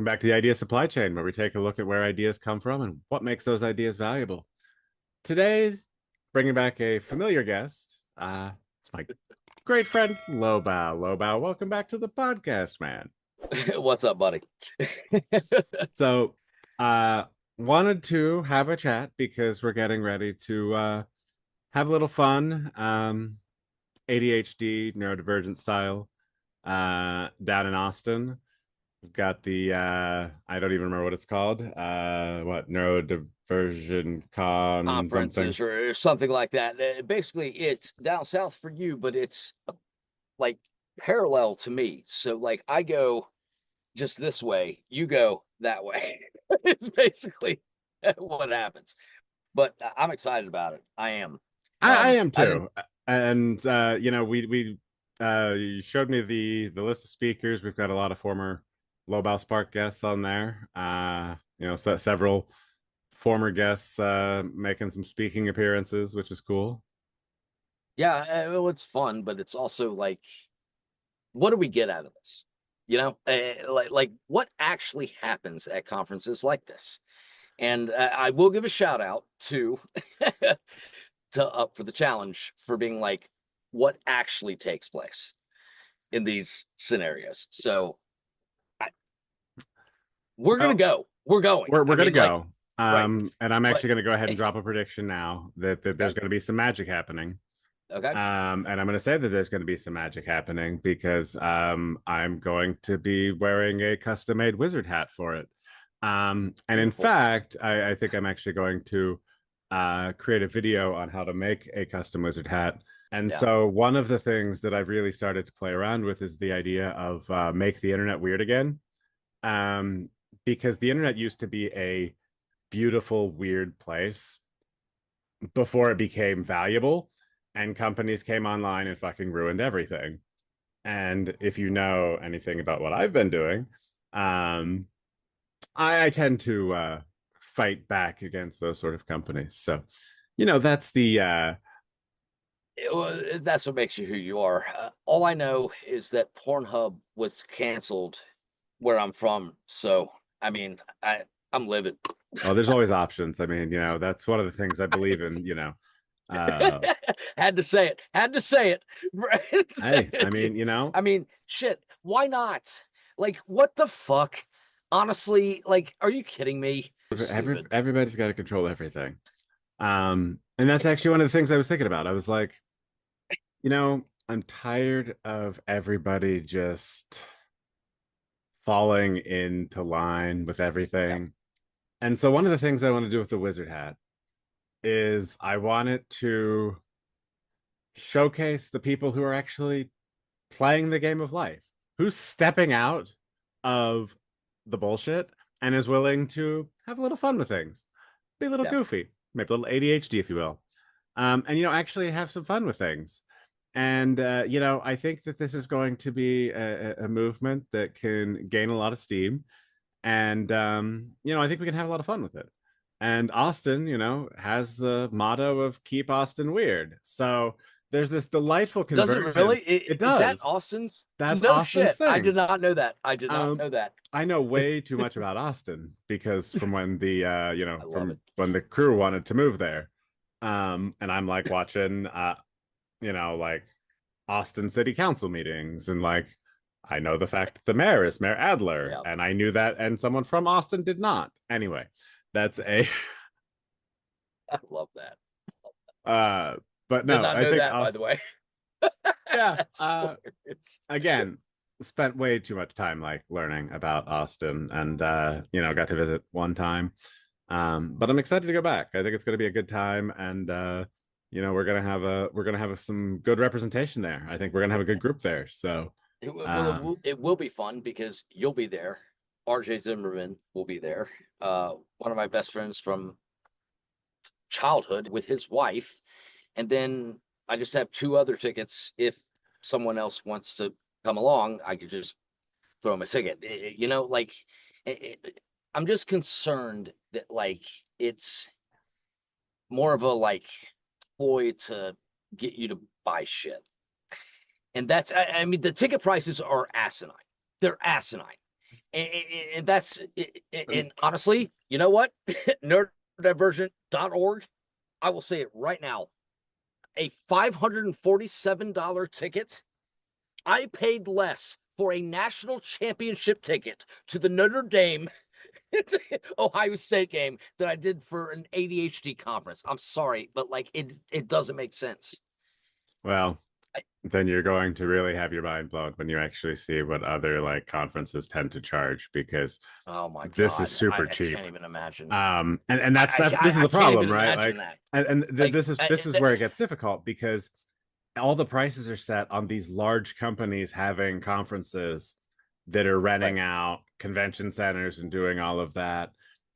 Welcome back to the Idea Supply Chain, where we take a look at where ideas come from and what makes those ideas valuable. Today, bringing back a familiar guest. It's my great friend Lobao. Lobao, welcome back to the podcast, man. What's up, buddy? So, uh, wanted to have a chat because we're getting ready to have a little fun. ADHD, neurodivergent style, down in Austin. We've got the I don't even remember what it's called. What neurodiversion con something. Conferences or something like that. Basically, it's down south for you, but it's like parallel to me. So, like, I go just this way, you go that way. It's basically what happens. But I'm excited about it. I am. I am I didn't. too. And we you showed me the list of speakers. We've got a lot of former Lowball Spark guests on there. So several former guests making some speaking appearances, which is cool. Yeah, well, it's fun, but it's also like, what do we get out of this? Like what actually happens at conferences like this? And I will give a shout out to to Up for the Challenge for being like what actually takes place in these scenarios. So I, we're gonna Well, go. We're going. we're I gonna mean, like, go. right. And I'm But actually gonna go ahead and drop a prediction now that okay, there's gonna be some magic happening. okay, And I'm going to say that there's going to be some magic happening because I'm going to be wearing a custom made wizard hat for it. And in beautiful. fact, I think I'm actually going to create a video on how to make a custom wizard hat. And Yeah, so, one of the things that I've really started to play around with is the idea of make the internet weird again. Um, because the internet used to be a beautiful, weird place before it became valuable and companies came online and fucking ruined everything. And if you know anything about what I've been doing, um, I tend to fight back against those sort of companies. So, that's the that's what makes you who you are. All I know is that Pornhub was canceled where I'm from. So I mean, I'm livid. well, there's always options. I mean, that's one of the things I believe in, uh Had to say it. Had to say it. hey, I Right. mean, I mean, shit. Why not? Like, what the fuck? Honestly, like, are you kidding me? Stupid. everybody's got to control everything. And that's actually one of the things I was thinking about. I was like, I'm tired of everybody just falling into line with Yeah. everything. And so one of the things I want to do with the wizard hat is I want it to showcase the people who are actually playing the game of life, who's stepping out of the bullshit and is willing to have a little fun with things, be a little Yeah. goofy, maybe a little ADHD, if you will, and actually have some fun with things. And I think that this is going to be a movement that can gain a lot of steam, and I think we can have a lot of fun with it. And Austin, has the motto of "Keep Austin Weird," so there's this delightful Does it really? convergence. It Is that does. Austin's? That's No Austin's shit. I did thing. not know that. I did not Um, know that. I know way too much about Austin because from when the I love it. from when the crew wanted to move there. And I'm like watching like Austin City Council meetings and like I know the fact that the mayor is Mayor Adler, Yeah. and I knew that and someone from Austin did not. Anyway, that's a I love that. uh but Did no, not I know think that, by the Austin, way. yeah, That's hilarious. again, spent way too much time like learning about Austin and got to visit one time. But I'm excited to go back. I think it's going to be a good time, and we're gonna have some good representation there. I think we're gonna have a good group there. So, um, It will be fun because you'll be there. RJ Zimmerman will be there. One of my best friends from childhood with his wife. And then I just have two other tickets. If someone else wants to come along, I could just throw him a ticket. Like it, I'm just concerned that like it's more of a like ploy to get you to buy shit. And I mean, the ticket prices are asinine. They're asinine. And that's and honestly, you know what? Nerddivergent.org. I will say it right now. A $547 ticket. I paid less for a national championship ticket to the Notre Dame Ohio State game than I did for an ADHD conference. I'm sorry, but like it doesn't make sense. Well, I, then you're going to really have your mind blown when you actually see what other like conferences tend to charge, because oh my this is God, super I cheap. can't even imagine. And that's this is I the can't problem, even right? imagine Like, that. Like this is where it gets difficult, because all the prices are set on these large companies having conferences that are renting right. out convention centers and doing all of that.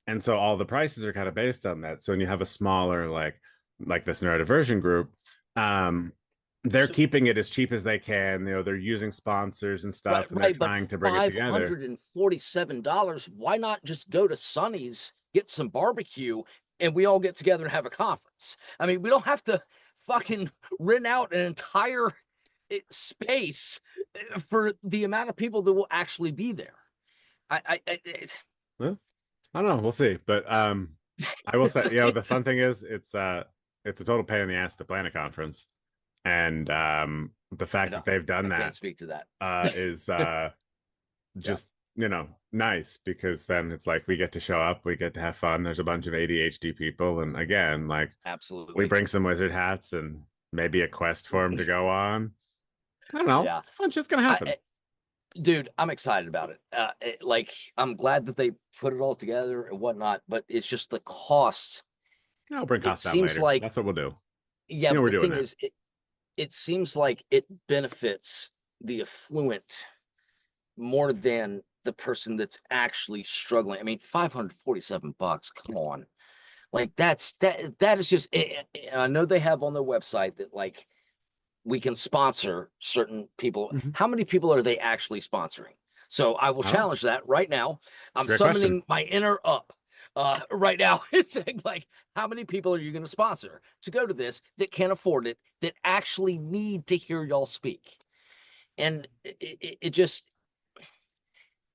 And so all the prices are kind of based on that. So when you have a smaller like this neurodiversion group, um, they're So, keeping it as cheap as they can. You know, they're using sponsors and stuff, and they're but trying to bring it together. $547, why not just go to Sonny's, get some barbecue, and we all get together and have a conference? I mean, we don't have to fucking rent out an entire space for the amount of people that will actually be there. Well, I don't know. We'll see. But I will say, the fun thing is it's a total pain in the ass to plan a conference. And the fact that they've done I can't that speak to that. is Yeah, just, nice, because then it's like we get to show up, we get to have fun. There's a bunch of ADHD people, and again, like, we absolutely. bring some wizard hats and maybe a quest for them to go on. I don't know. Yeah. It's fun shit's gonna happen. Dude, I'm excited about it. Like, I'm glad that they put it all together and whatnot, but it's just the cost. I'll bring It costs down seems later. like, That's what we'll do. yeah, but We're the doing thing that. is, it seems like it benefits the affluent more than the person that's actually struggling. I mean, 547 bucks, come on. Like, that is just, I know they have on their website that like we can sponsor certain people. Mm-hmm. How many people are they actually sponsoring? So I will I don't know. challenge that right now. It's I'm a great question. summoning my inner up right now. It's saying like, how many people are you going to sponsor to go to this that can't afford it, that actually need to hear y'all speak? And it just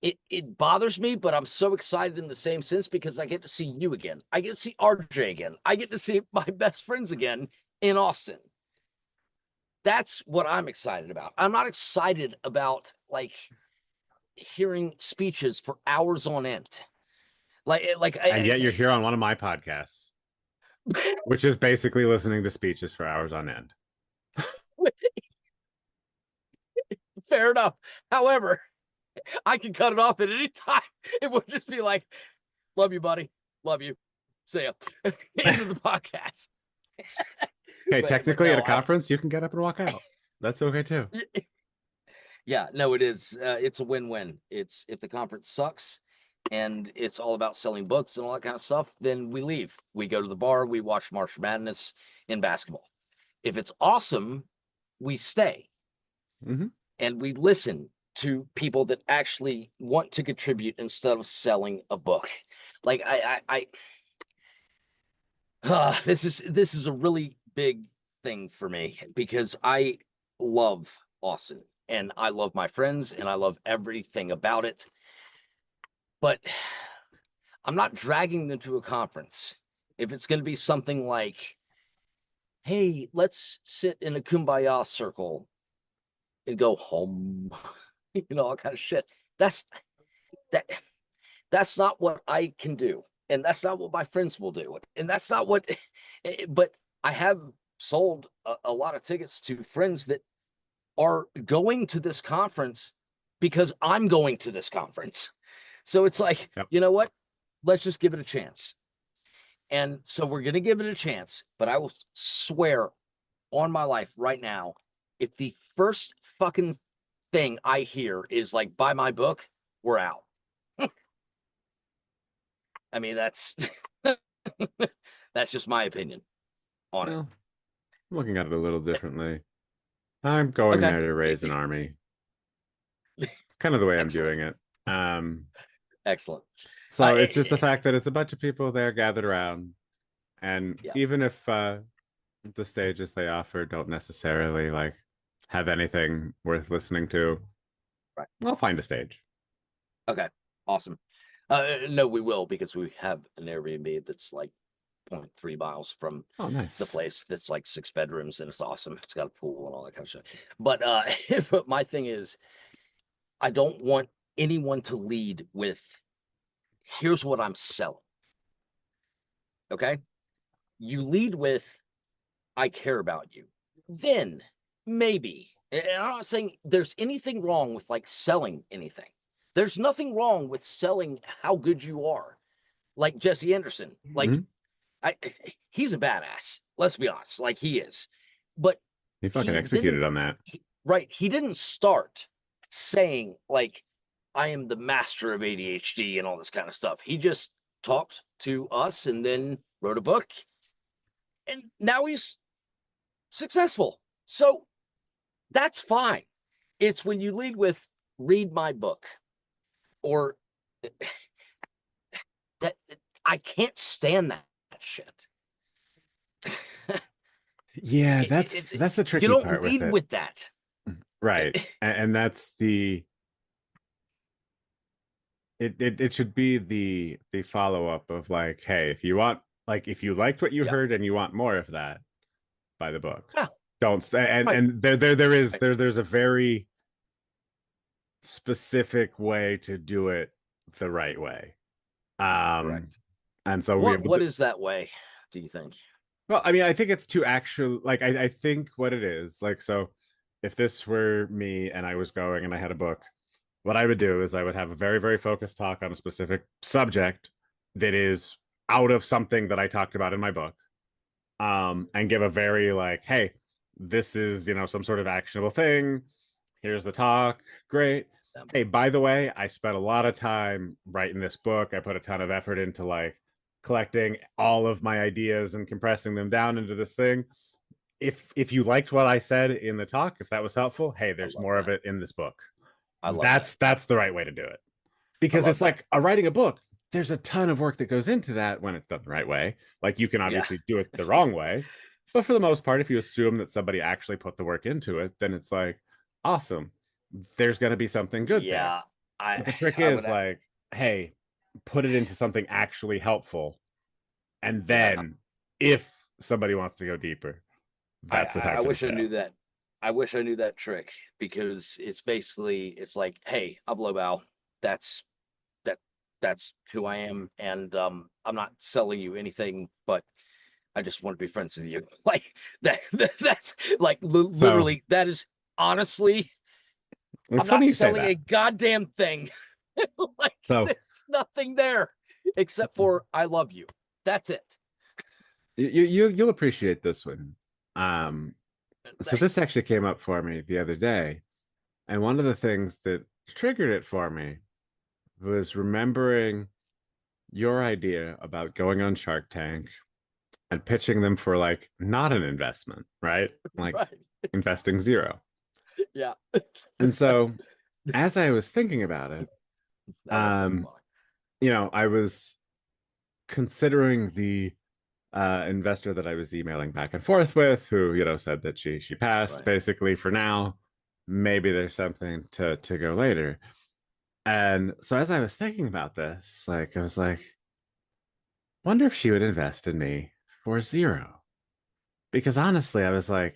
it bothers me, but I'm so excited in the same sense because I get to see you again. I get to see RJ again. I get to see my best friends again in Austin. That's what I'm excited about. I'm not excited about like hearing speeches for hours on end. And yet you're here on one of my podcasts, which is basically listening to speeches for hours on end. Fair enough. However, I can cut it off at any time. It would just be like, love you, buddy. Love you. See ya. End of the podcast. Okay, technically no, at a conference, you can get up and walk out. That's okay too. Yeah, no, it is. It's a win-win. It's if the conference sucks and it's all about selling books and all that kind of stuff, then we leave. We go to the bar, we watch March Madness in basketball. If it's awesome, we stay Mm-hmm. and we listen to people that actually want to contribute instead of selling a book. Like this is a really big thing for me because I love Austin and I love my friends and I love everything about it. But I'm not dragging them to a conference. If it's going to be something like, hey, let's sit in a kumbaya circle and go home, all kind of shit. That's that that's not what I can do. And that's not what my friends will do. And that's not what but I have sold a lot of tickets to friends that are going to this conference because I'm going to this conference. So it's like, Yep. you know what? Let's just give it a chance. And so we're going to give it a chance, but I will swear on my life right now, if the first fucking thing I hear is like, buy my book, we're out. I mean, that's that's just my opinion on it. Well, I'm looking at it a little differently. I'm going Okay. there to raise an army. Kind of the way I'm Excellent. doing it. Excellent. So it's just the fact that it's a bunch of people there gathered around, and Yeah. even if the stages they offer don't necessarily like have anything worth listening to, Right. I'll find a stage. Okay. Awesome. No, we will, because we have an Airbnb that's like 0.3 miles from Oh, the nice. place, that's like 6 bedrooms, and it's awesome. It's got a pool and all that kind of stuff. But but my thing is, I don't want anyone to lead with, here's what I'm selling. Okay? You lead with, I care about you. Then maybe, and I'm not saying there's anything wrong with like selling anything. There's nothing wrong with selling how good you are. Like Jesse Anderson, like Mhm. I he's a badass. Let's be honest, like he is. But He fucking he executed didn't on that. right, he didn't start saying like I am the master of ADHD and all this kind of stuff. He just talked to us and then wrote a book, and now he's successful. So that's fine. It's when you lead with read my book, or that, I can't stand that shit. Yeah, It's that's the you tricky don't part with lead it. with that. Right. And that's the it should be the follow-up of like, hey, if you want, like, if you liked what you Yeah. heard and you want more of that, buy the book. Yeah. Don't stay. Right. And there is Right. there's a very specific way to do it the right way. Um Correct. and so we What is that way, do you think? well, I mean, I think it's to actually like I think what it is, like, so if this were me and I was going and I had a book, what I would do is I would have a very, very focused talk on a specific subject that is out of something that I talked about in my book. And give a very like, hey, this is, some sort of actionable thing. Here's the talk. Great. Hey, by the way, I spent a lot of time writing this book. I put a ton of effort into like collecting all of my ideas and compressing them down into this thing. If you liked what I said in the talk, if that was helpful, hey, I there's love more of that. it in this book. I love that. That's the right way to do it. I Because love it's that. like writing a book, there's a ton of work that goes into that when it's done the right way. Like, you can Yeah. obviously do it the wrong way, but for the most part, if you assume that somebody actually put the work into it, then it's like, awesome, there's going to be something good there. Yeah. I But the trick I would is like, hey, put it into something actually helpful, and yeah. then if somebody wants to go deeper, that's the time I for the wish I sale. knew that. I wish I knew that trick, because it's basically, it's like, hey, I'm low bow. That's that that's who I am, and I'm not selling you anything, but I just want to be friends with you. Like that's like So literally, that is honestly, I'm it's not funny you say selling that. a goddamn thing. Like So there's nothing there except for I love you. That's it. you'll appreciate this one. Um, so this actually came up for me the other day, and one of the things that triggered it for me was remembering your idea about going on Shark Tank and pitching them for like not an investment, right? Like Right. investing zero. Yeah. And so as I was thinking about it, That was kind of um, funny. I was considering the investor that I was emailing back and forth with, who, said that she passed Right. basically for now. Maybe there's something to go later. And so as I was thinking about this, like, I was like, wonder if she would invest in me for zero. Because honestly, I was like,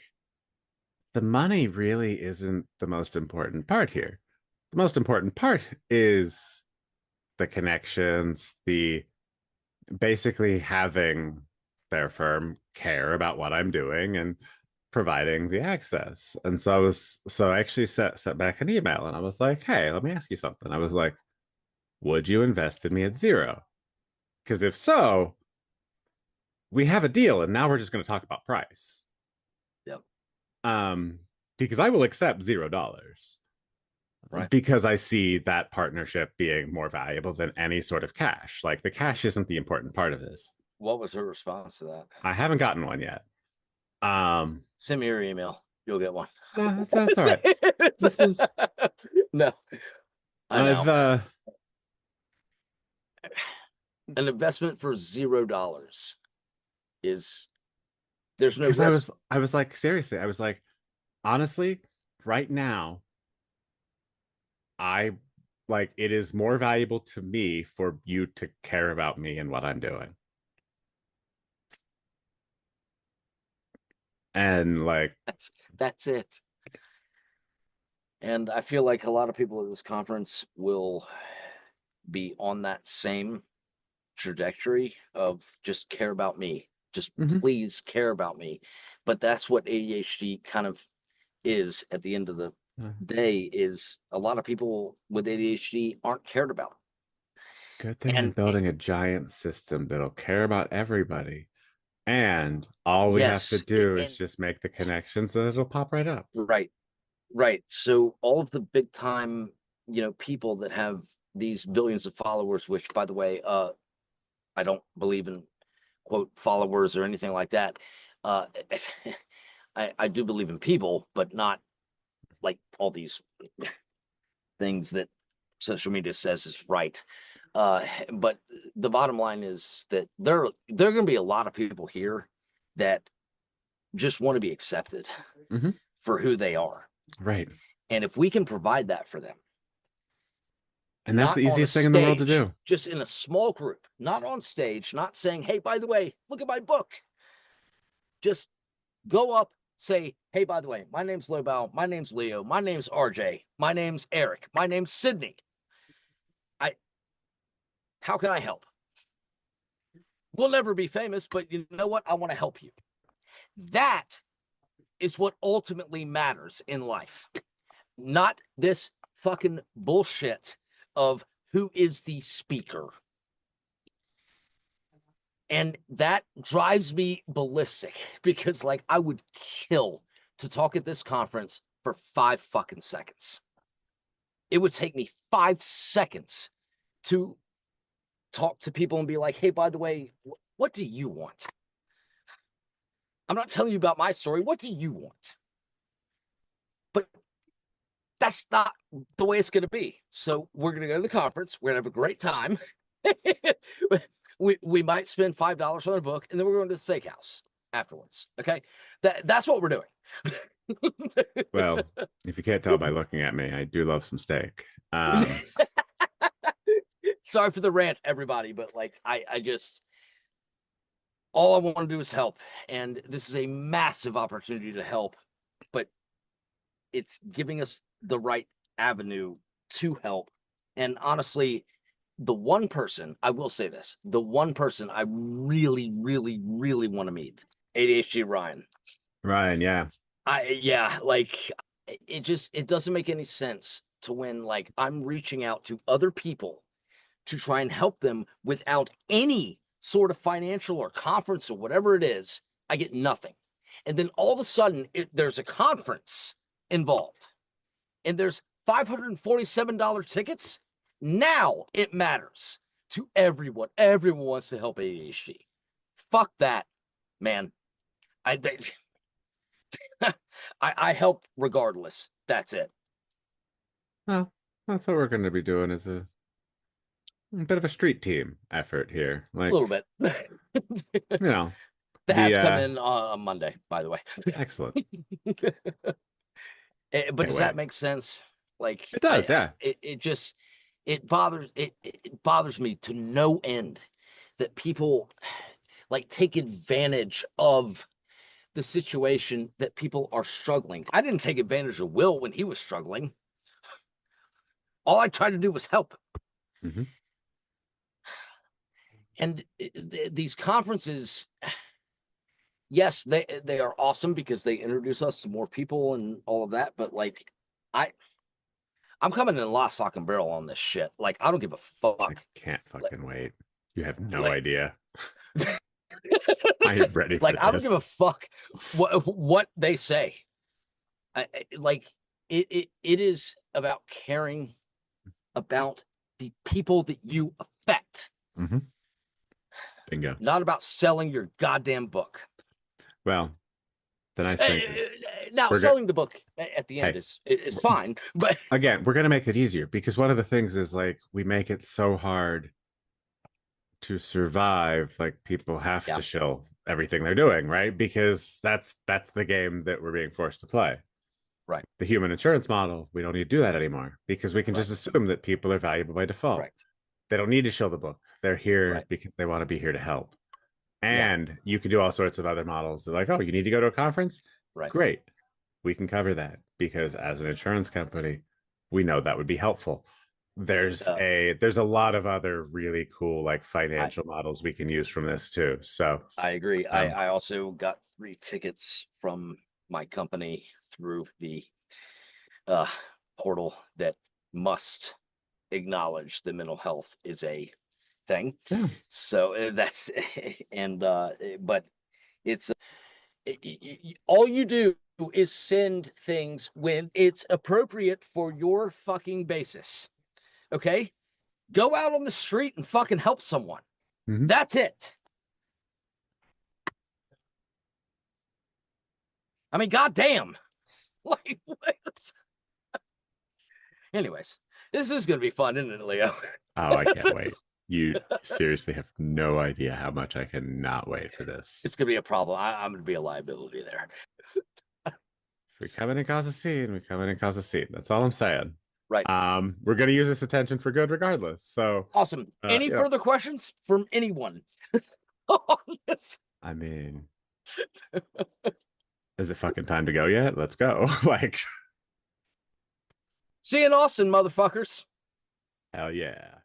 the money really isn't the most important part here. The most important part is the connections, the basically having their firm care about what I'm doing and providing the access. And so I actually set back an email and I was like, hey, let me ask you something. I was like, would you invest in me at zero? Because if so, we have a deal, and now we're just going to talk about price. Yep. Um, because I will accept $0 Right. because I see that partnership being more valuable than any sort of cash. Like, the cash isn't the important part of this. What was her response to that? I haven't gotten one yet. Um, Send me your email. You'll get one. no, that's all right. This is No, I I've know. An investment for $0 is, there's no because risk. I was like, seriously, I was like, honestly, right now, I like it is more valuable to me for you to care about me and what I'm doing. And like, That's it. And I feel like a lot of people at this conference will be on that same trajectory of just care about me. Just mhm. please care about me. But that's what ADHD kind of is at the end of the day, is a lot of people with ADHD aren't cared about. Good thing I'm And building a giant system that'll care about everybody. And all we have to yes, do is and just make the connections that it'll pop right up. right, right. So all of the big time, people that have these billions of followers, which by the way, I don't believe in quote followers or anything like that. Uh, I do believe in people, but not like all these things that social media says is right. But the bottom line is that there are going to be a lot of people here that just want to be accepted Hmm. for who they are. Right. And if we can provide that for them, And that's the not on a easiest thing in the world to stage, do. just in a small group, not on stage, not saying, hey, by the way, look at my book. Just go up, say, hey, by the way, my name's Lobel, my name's Leo, my name's RJ, my name's Eric, my name's Sydney. How can I help? We'll never be famous, but you know what? I want to help you. That is what ultimately matters in life, not this fucking bullshit of who is the speaker. And that drives me ballistic because, like, I would kill to talk at this conference for 5 fucking seconds. It would take me 5 seconds to talk to people and be like, hey, by the way, what do you want? I'm not telling you about my story. What do you want? But that's not the way it's going to be. So we're going to go to the conference. We're going to have a great time. we might spend $5 on a book, and then we're going to the steakhouse afterwards. Okay, that's what we're doing. Well, if you can't tell by looking at me, I do love some steak. Sorry for the rant, everybody, but like I just all I want to do is help, and this is a massive opportunity to help, but it's giving us the right avenue to help. And honestly, the one person, I will say this, the one person I really, really, really want to meet, ADHD Ryan. Ryan, yeah. Yeah, like it doesn't make any sense to when like I'm reaching out to other people to try and help them without any sort of financial or conference or whatever it is, I get nothing. And then all of a sudden, there's a conference involved and there's $547 tickets. Now it matters to everyone. Everyone wants to help ADHD. Fuck that, man. I I help regardless. That's it. Well, that's what we're going to be doing is a bit of a street team effort here. A Like, little bit. you know, The the hats come in on Monday, by the way. excellent. But Can't does that wait. make sense? Like It does, yeah. it just it bothers me to no end that people like take advantage of the situation that people are struggling. I didn't take advantage of Will when he was struggling. All I tried to do was help. Hmm. And these conferences, yes, they are awesome because they introduce us to more people and all of that. But like, I I'm coming in lock, stock, and barrel on this shit. Like, I don't give a I fuck. can't Like, fucking wait. You have no like, idea. I am ready for like I don't give a this. fuck what they say. Like, it is about caring about the people that you affect, Hmm. Bingo. not about selling your goddamn book. Well, the nice thing is Now, we're good. selling the book at the end Hey, is fine, but again, we're gonna make it easier because one of the things is like we make it so hard to survive. Like people have yeah, to show everything they're doing, right? Because that's the game that we're being forced to play. Right. The human insurance model, we don't need to do that anymore because we can Right. just assume that people are valuable by default. Correct. They don't need to show the book. They're here Right. because they want to be here to help. Yeah. And you can do all sorts of other models. They're like, oh, you need to go to a conference? Right. Great. We can cover that because as an insurance company, we know that would be helpful. There's a lot of other really cool like financial models we can use from this too. So I agree. I also got 3 tickets from my company through the portal that must acknowledge that mental health is a thing. yeah. So that's and but it's all you do is send things when it's appropriate for your fucking basis. Okay? Go out on the street and fucking help someone. Mhm. That's it. I mean, goddamn. Like, what? Anyways, this is going to be fun, isn't it, Leo? Oh, I can't wait. You seriously have no idea how much I cannot wait for this. It's going to be a problem. I'm going to be a liability there. If we come in and cause a scene, we come in and cause a scene. That's all I'm saying. Right. We're gonna use this attention for good regardless. So Awesome. Any further questions from anyone? I mean, is it fucking time to go yet? Let's go. Like, see you in Austin, motherfuckers. hell yeah.